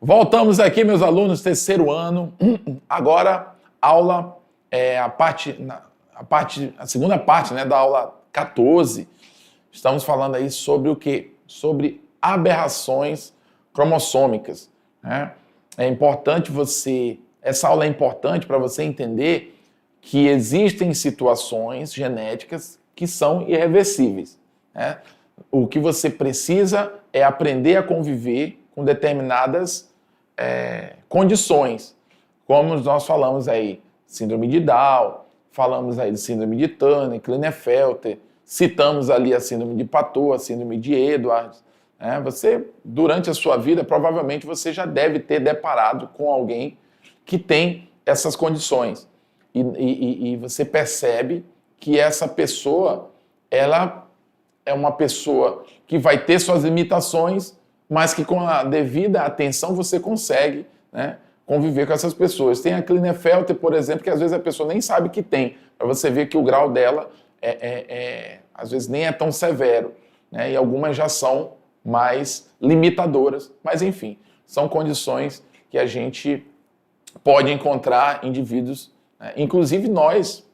Voltamos aqui, meus alunos, terceiro ano. Agora, aula, a segunda parte, né, da aula 14. Estamos falando aí sobre o quê? Sobre aberrações cromossômicas, né? Essa aula é importante para você entender que existem situações genéticas que são irreversíveis, né? O que você precisa é aprender a conviver com determinadas condições, como nós falamos aí, síndrome de Down, falamos aí de síndrome de Turner, Klinefelter, citamos ali a síndrome de Patou, a síndrome de Edwards, né? Você, durante a sua vida, provavelmente você já deve ter deparado com alguém que tem essas condições, e você percebe que essa pessoa, ela é uma pessoa que vai ter suas limitações, mas que com a devida atenção você consegue, né, conviver com essas pessoas. Tem a Klinefelter, por exemplo, que às vezes a pessoa nem sabe que tem, para você ver que o grau dela às vezes nem é tão severo, né, e algumas já são mais limitadoras, mas enfim, são condições que a gente pode encontrar indivíduos, né, inclusive nós,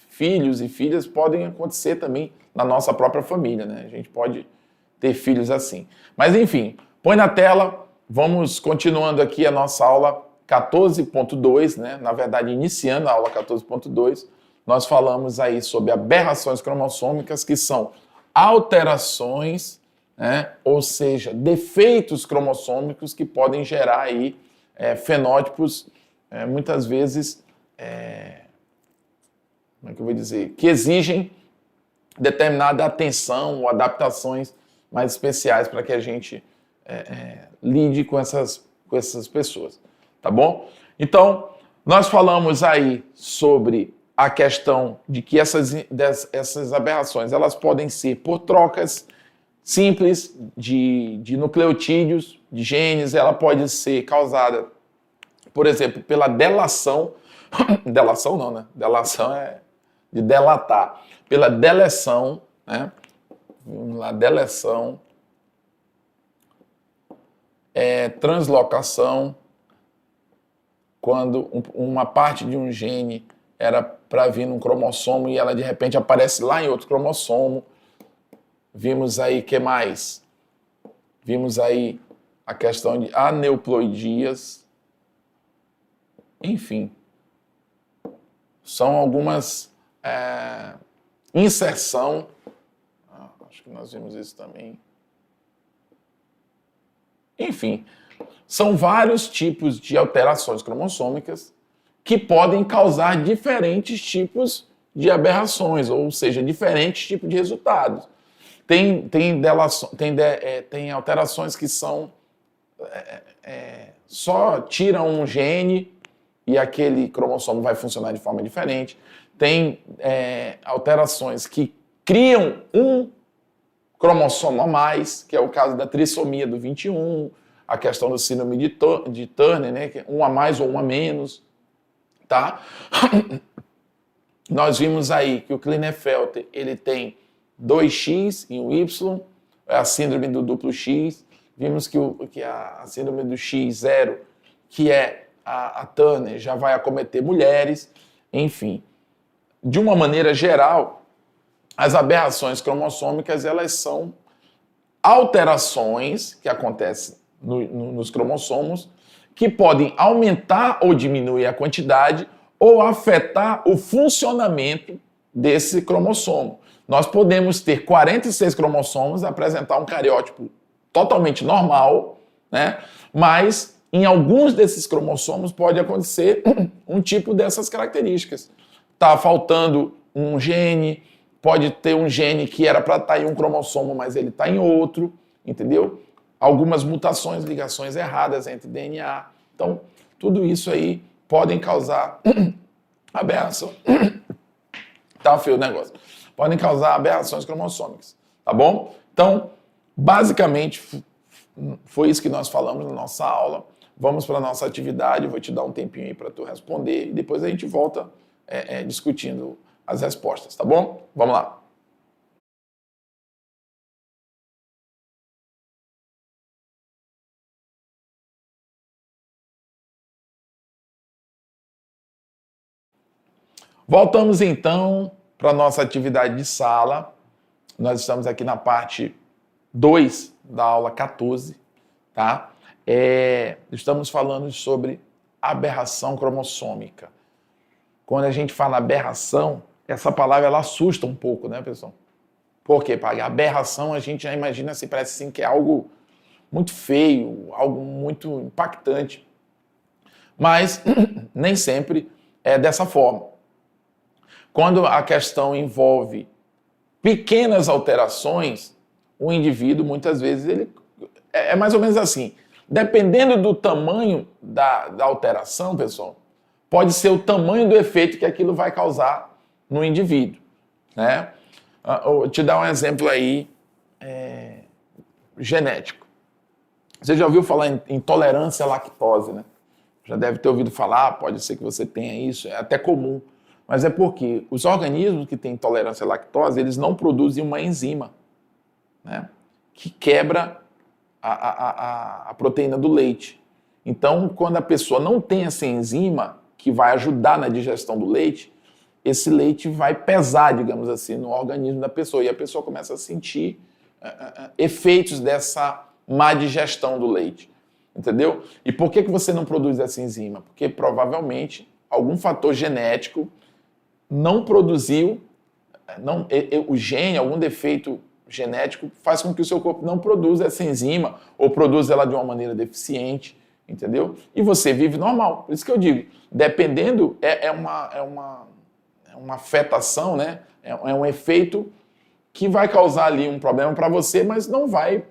filhos e filhas, podem acontecer também na nossa própria família, né? A gente pode ter filhos assim. Mas enfim, põe na tela, vamos continuando aqui a nossa aula 14.2, né? Na verdade, iniciando a aula 14.2, nós falamos aí sobre aberrações cromossômicas, que são alterações, né? Ou seja, defeitos cromossômicos que podem gerar aí fenótipos, muitas vezes, como é que eu vou dizer, que exigem determinada atenção ou adaptações mais especiais para que a gente lide com essas pessoas, tá bom? Então, nós falamos aí sobre a questão de que essas aberrações, elas podem ser por trocas simples de nucleotídeos, de genes, ela pode ser causada, por exemplo, pela delação, delação não, né? Delação é de delatar, pela deleção, né? Vamos lá, deleção, translocação, quando uma parte de um gene era para vir num cromossomo e ela de repente aparece lá em outro cromossomo. Vimos aí, que mais? Vimos aí a questão de aneuploidias. Enfim, são algumas inserção. Acho que nós vimos isso também. Enfim, são vários tipos de alterações cromossômicas que podem causar diferentes tipos de aberrações, ou seja, diferentes tipos de resultados. Tem alterações que são só tiram um gene e aquele cromossomo vai funcionar de forma diferente. Tem alterações que criam um cromossomo a mais, que é o caso da trissomia do 21, a questão do síndrome de Turner, né, que é um a mais ou um a menos, tá? Nós vimos aí que o Klinefelter, ele tem 2X e um Y, é a síndrome do duplo X. Vimos que a síndrome do X0, que é a Turner, já vai acometer mulheres. Enfim, de uma maneira geral, as aberrações cromossômicas, elas são alterações que acontecem nos cromossomos, que podem aumentar ou diminuir a quantidade ou afetar o funcionamento desse cromossomo. Nós podemos ter 46 cromossomos, apresentar um cariótipo totalmente normal, né? Mas em alguns desses cromossomos pode acontecer um tipo dessas características. Está faltando um gene, pode ter um gene que era para estar em um cromossomo, mas ele está em outro, entendeu? Algumas mutações, ligações erradas entre DNA. Então, tudo isso aí podem causar aberração. Tá feio o negócio. Podem causar aberrações cromossômicas, tá bom? Então, basicamente, foi isso que nós falamos na nossa aula. vamos para a nossa atividade, eu vou te dar um tempinho aí para tu responder e depois a gente volta discutindo as respostas, tá bom? Vamos lá. Voltamos então para a nossa atividade de sala. Nós estamos aqui na parte 2 da aula 14, tá? Estamos falando sobre aberração cromossômica. Quando a gente fala aberração, essa palavra ela assusta um pouco, né, pessoal? Por quê, pai? Aberração a gente já imagina assim, parece assim que é algo muito feio, algo muito impactante. Mas nem sempre é dessa forma. Quando a questão envolve pequenas alterações, o indivíduo, muitas vezes, ele é mais ou menos assim. Dependendo do tamanho da alteração, pessoal, pode ser o tamanho do efeito que aquilo vai causar no indivíduo, né? Vou te dar um exemplo aí genético. Você já ouviu falar em intolerância à lactose, né? Já deve ter ouvido falar, pode ser que você tenha isso, é até comum. Mas é porque os organismos que têm intolerância à lactose, eles não produzem uma enzima, né, que quebra a proteína do leite. Então, quando a pessoa não tem essa enzima que vai ajudar na digestão do leite, esse leite vai pesar, digamos assim, no organismo da pessoa. E a pessoa começa a sentir efeitos dessa má digestão do leite. Entendeu? E por que você não produz essa enzima? Porque provavelmente algum fator genético não produziu, o gene, algum defeito genético faz com que o seu corpo não produza essa enzima ou produza ela de uma maneira deficiente, entendeu? E você vive normal. Por isso que eu digo, dependendo, é uma afetação, né? É um efeito que vai causar ali um problema para você, mas não vai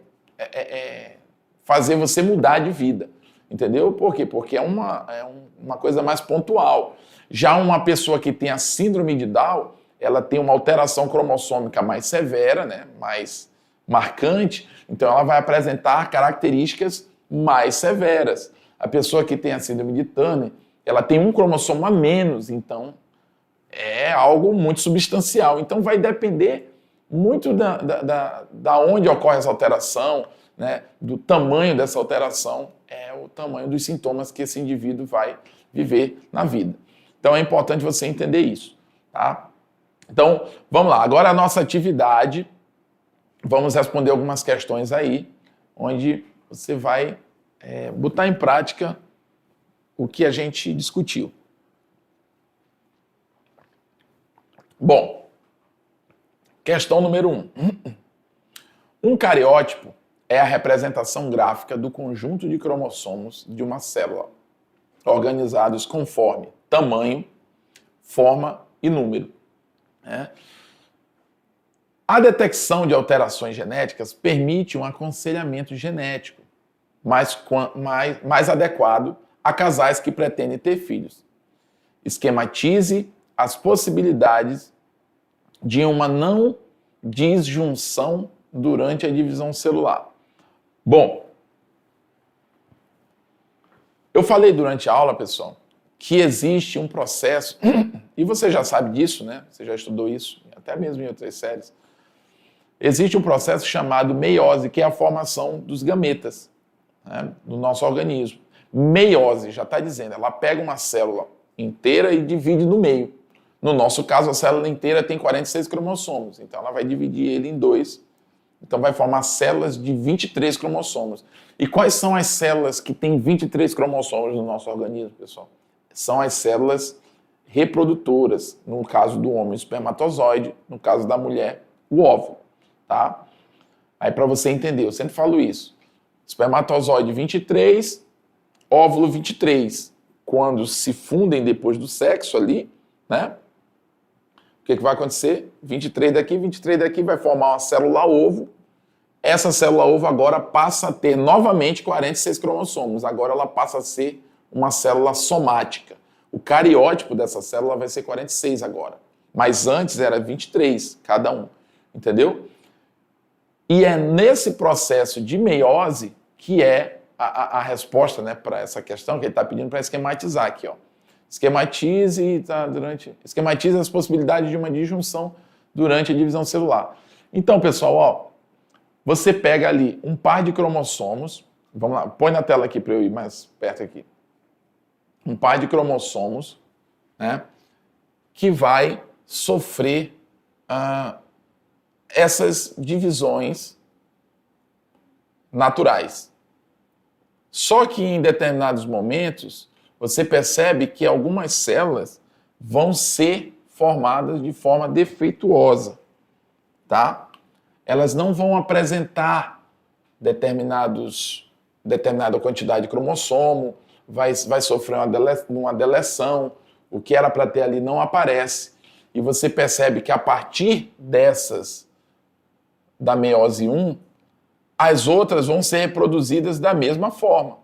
fazer você mudar de vida, entendeu? Por quê? Porque é uma coisa mais pontual. Já uma pessoa que tem a síndrome de Down, ela tem uma alteração cromossômica mais severa, né? Mais marcante, então ela vai apresentar características mais severas. A pessoa que tem a síndrome de Turner, ela tem um cromossomo a menos, então é algo muito substancial. Então vai depender muito da onde ocorre essa alteração, né? Do tamanho dessa alteração, é o tamanho dos sintomas que esse indivíduo vai viver na vida. Então é importante você entender isso, tá? Então, vamos lá. Agora a nossa atividade, vamos responder algumas questões aí, onde você vai botar em prática o que a gente discutiu. Bom, questão número 1. Um cariótipo é a representação gráfica do conjunto de cromossomos de uma célula, organizados conforme tamanho, forma e número. A detecção de alterações genéticas permite um aconselhamento genético mais adequado a casais que pretendem ter filhos. Esquematize as possibilidades de uma não disjunção durante a divisão celular. Bom, eu falei durante a aula, pessoal, que existe um processo, e você já sabe disso, né? Você já estudou isso, até mesmo em outras séries. Existe um processo chamado meiose, que é a formação dos gametas, né, no nosso organismo. Meiose, já está dizendo, ela pega uma célula inteira e divide no meio. No nosso caso, a célula inteira tem 46 cromossomos, então ela vai dividir ele em 2. Então vai formar células de 23 cromossomos. E quais são as células que têm 23 cromossomos no nosso organismo, pessoal? São as células reprodutoras. No caso do homem, o espermatozoide. No caso da mulher, o óvulo. Tá? Aí para você entender, eu sempre falo isso. Espermatozoide 23, óvulo 23. Quando se fundem depois do sexo ali, né? O que vai acontecer? 23 daqui vai formar uma célula ovo. Essa célula ovo agora passa a ter novamente 46 cromossomos. Agora ela passa a ser uma célula somática. O cariótipo dessa célula vai ser 46 agora. Mas antes era 23 cada um. Entendeu? E é nesse processo de meiose que é a resposta, né, para essa questão que ele está pedindo para esquematizar aqui. Ó. Esquematize as possibilidades de uma disjunção durante a divisão celular. Então, pessoal, ó, você pega ali um par de cromossomos, vamos lá, põe na tela aqui para eu ir mais perto aqui. Um par de cromossomos, né, que vai sofrer essas divisões naturais. Só que em determinados momentos, você percebe que algumas células vão ser formadas de forma defeituosa, tá? Elas não vão apresentar determinada quantidade de cromossomo, vai sofrer uma deleção, o que era para ter ali não aparece. E você percebe que a partir dessas, da meiose 1, as outras vão ser reproduzidas da mesma forma.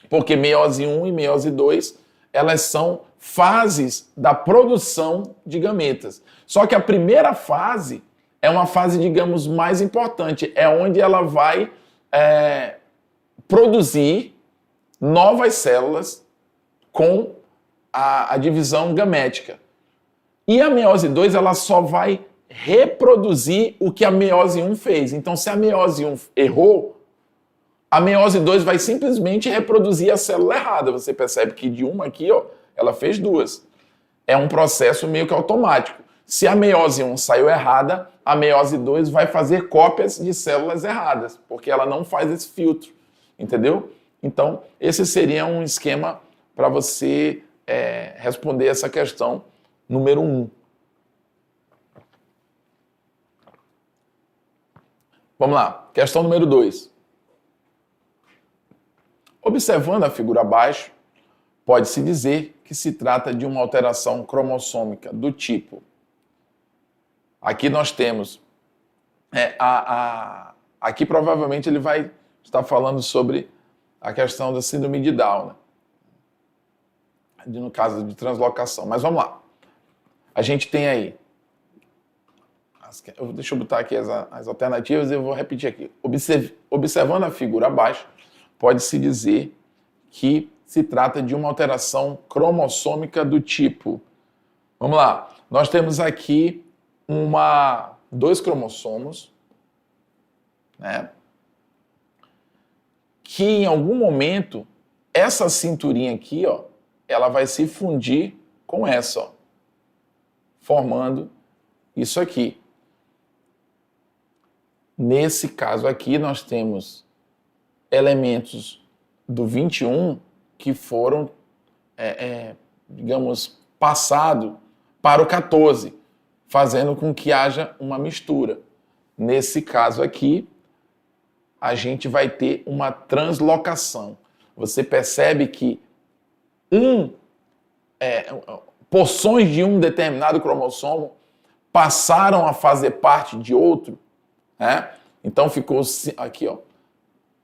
Porque meiose 1 e meiose 2, elas são fases da produção de gametas. Só que a primeira fase é uma fase, digamos, mais importante. É onde ela vai produzir novas células com a divisão gamética. E a meiose 2, ela só vai reproduzir o que a meiose 1 fez. Então, se a meiose 1 errou, a meiose 2 vai simplesmente reproduzir a célula errada. Você percebe que de uma aqui, ó, ela fez duas. É um processo meio que automático. Se a meiose 1 saiu errada, a meiose 2 vai fazer cópias de células erradas, porque ela não faz esse filtro, entendeu? Então, esse seria um esquema para você responder essa questão número 1. Vamos lá, questão número 2. Observando a figura abaixo, pode-se dizer que se trata de uma alteração cromossômica do tipo. Aqui nós temos, aqui provavelmente ele vai estar falando sobre a questão da síndrome de Down, né? No caso de translocação. Mas vamos lá. A gente tem aí, deixa eu botar aqui as alternativas e eu vou repetir aqui. Observando a figura abaixo, pode-se dizer que se trata de uma alteração cromossômica do tipo. Vamos lá. Nós temos aqui dois cromossomos, né? Que em algum momento essa cinturinha aqui, ó, ela vai se fundir com essa, ó, formando isso aqui. Nesse caso aqui nós temos elementos do 21 que foram, digamos, passado para o 14, fazendo com que haja uma mistura. Nesse caso aqui, a gente vai ter uma translocação. Você percebe que porções de um determinado cromossomo passaram a fazer parte de outro, né? Então ficou aqui, ó,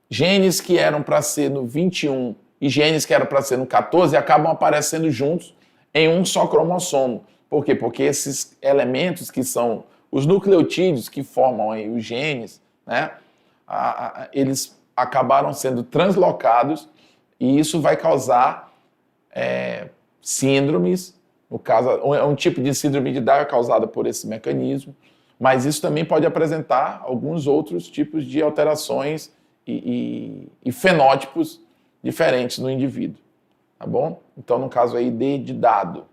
genes que eram para ser no 21 e genes que eram para ser no 14 acabam aparecendo juntos em um só cromossomo. Por quê? Porque esses elementos que são os nucleotídeos que formam aí os genes, né, eles acabaram sendo translocados e isso vai causar síndromes. No caso, é um tipo de síndrome de Down causada por esse mecanismo, mas isso também pode apresentar alguns outros tipos de alterações e fenótipos diferentes no indivíduo, tá bom? Então, no caso aí, D de dado.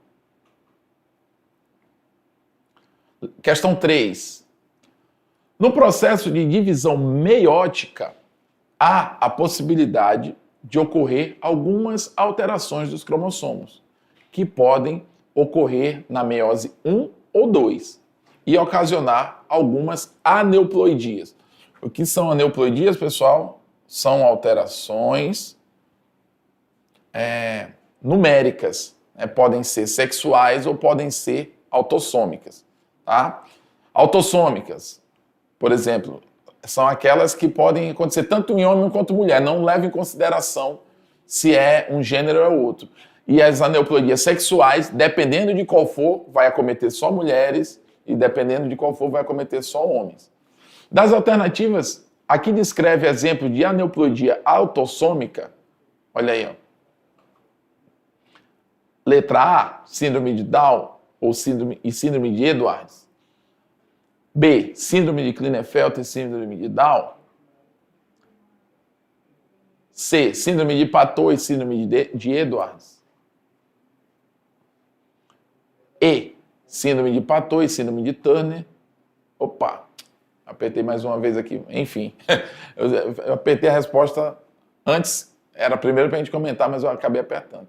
Questão 3. No processo de divisão meiótica, há a possibilidade de ocorrer algumas alterações dos cromossomos, que podem ocorrer na meiose 1 ou 2 e ocasionar algumas aneuploidias. O que são aneuploidias, pessoal? São alterações numéricas, né? Podem ser sexuais ou podem ser autossômicas. Tá? Autossômicas, por exemplo, são aquelas que podem acontecer tanto em homem quanto em mulher, não leva em consideração se é um gênero ou outro. E as aneuploidias sexuais, dependendo de qual for, vai acometer só mulheres e dependendo de qual for, vai acometer só homens. Das alternativas Aqui descreve exemplo de aneuploidia autossômica. Olha aí, ó. Letra A, síndrome de Down ou síndrome de Edwards. B, síndrome de Klinefelter e síndrome de Down. C, síndrome de Patot e síndrome de Edwards. E, síndrome de Patot e síndrome de Turner. Opa, apertei mais uma vez aqui. Enfim, eu apertei a resposta antes, era primeiro para a gente comentar, mas eu acabei apertando.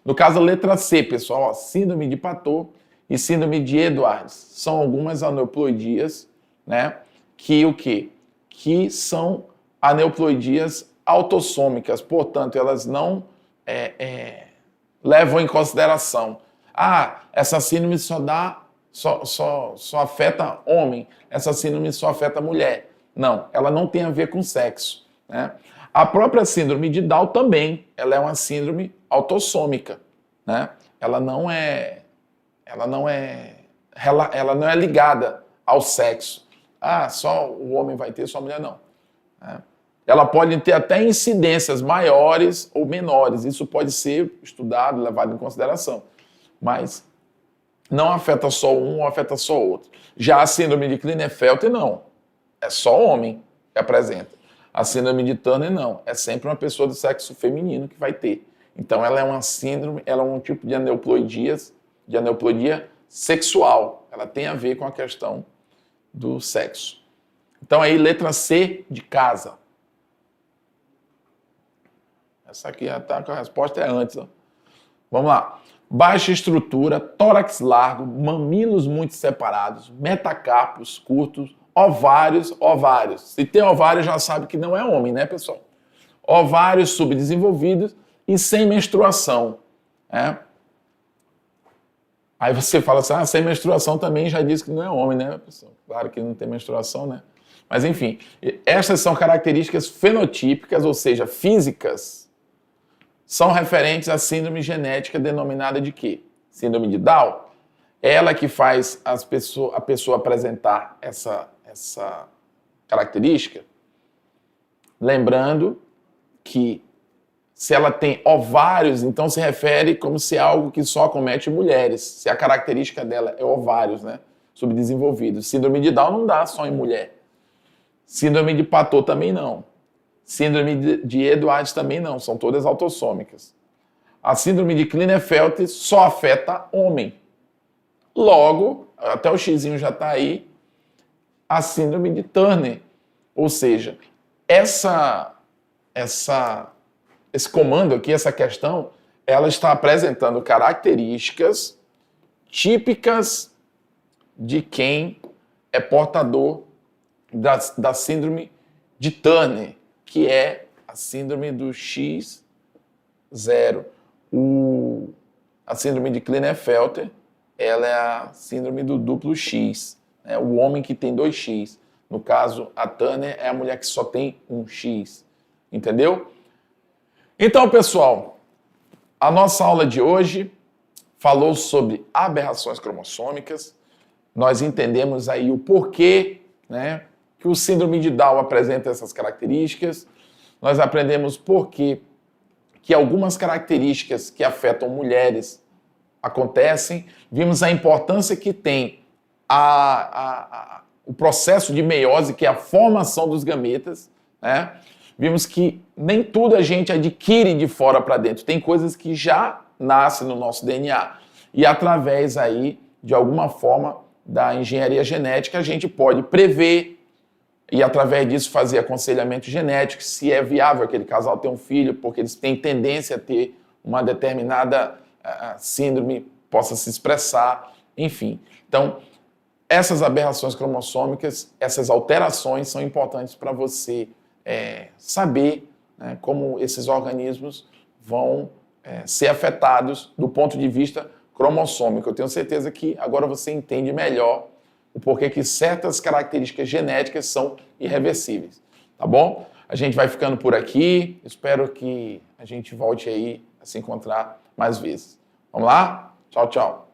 No caso, a letra C, pessoal, ó, síndrome de Patot e síndrome de Edwards. São algumas aneuploidias, né, que são aneuploidias autossômicas, portanto, elas não levam em consideração. Essa síndrome só afeta homem, essa síndrome só afeta mulher. Não, ela não tem a ver com sexo, né? A própria síndrome de Down também, ela é uma síndrome autossômica, né? Ela não é ligada ao sexo. Só o homem vai ter, só a mulher não. Né? Ela pode ter até incidências maiores ou menores. Isso pode ser estudado, levado em consideração. Mas não afeta só um ou afeta só outro. Já a síndrome de Klinefelter, não. É só homem que apresenta. A síndrome de Turner, não. É sempre uma pessoa do sexo feminino que vai ter. Então, ela é uma síndrome, ela é um tipo de aneuploidia sexual. Ela tem a ver com a questão do sexo. Então, aí, letra C de casa. Essa aqui já tá com a resposta, é antes. Ó. Vamos lá. Baixa estrutura, tórax largo, mamilos muito separados, metacarpos curtos, ovários. Se tem ovário, já sabe que não é homem, né, pessoal? Ovários subdesenvolvidos e sem menstruação. Né? Aí você fala assim, sem menstruação também já diz que não é homem, né, pessoal? Claro que não tem menstruação, né? Mas, enfim, estas são características fenotípicas, ou seja, físicas, são referentes à síndrome genética denominada de quê? Síndrome de Down. Ela que faz a pessoa apresentar essa característica, lembrando que se ela tem ovários, então se refere como se é algo que só acomete mulheres. Se a característica dela é ovários, né? Subdesenvolvidos. Síndrome de Down não dá só em mulher. Síndrome de Patot também não. Síndrome de Edwards também não. São todas autossômicas. A síndrome de Klinefelter só afeta homem. Logo, até o xizinho já está aí, a síndrome de Turner. Ou seja, esse comando aqui, essa questão, ela está apresentando características típicas de quem é portador da síndrome de Turner, que é a síndrome do X0. A síndrome de Klinefelter, ela é a síndrome do duplo X, né? O homem que tem 2X. No caso, a Turner é a mulher que só tem 1X. Entendeu? Então, pessoal, a nossa aula de hoje falou sobre aberrações cromossômicas. Nós entendemos aí o porquê, né, que o síndrome de Down apresenta essas características. Nós aprendemos porquê que algumas características que afetam mulheres acontecem. Vimos a importância que tem o processo de meiose, que é a formação dos gametas, né? Vimos que nem tudo a gente adquire de fora para dentro. Tem coisas que já nascem no nosso DNA. E através aí, de alguma forma, da engenharia genética, a gente pode prever e através disso fazer aconselhamento genético, se é viável aquele casal ter um filho, porque eles têm tendência a ter uma determinada síndrome, possa se expressar, enfim. Então, essas aberrações cromossômicas, essas alterações são importantes para você saber, né, como esses organismos vão ser afetados do ponto de vista cromossômico. Eu tenho certeza que agora você entende melhor o porquê que certas características genéticas são irreversíveis. Tá bom? A gente vai ficando por aqui. Espero que a gente volte aí a se encontrar mais vezes. Vamos lá? Tchau, tchau.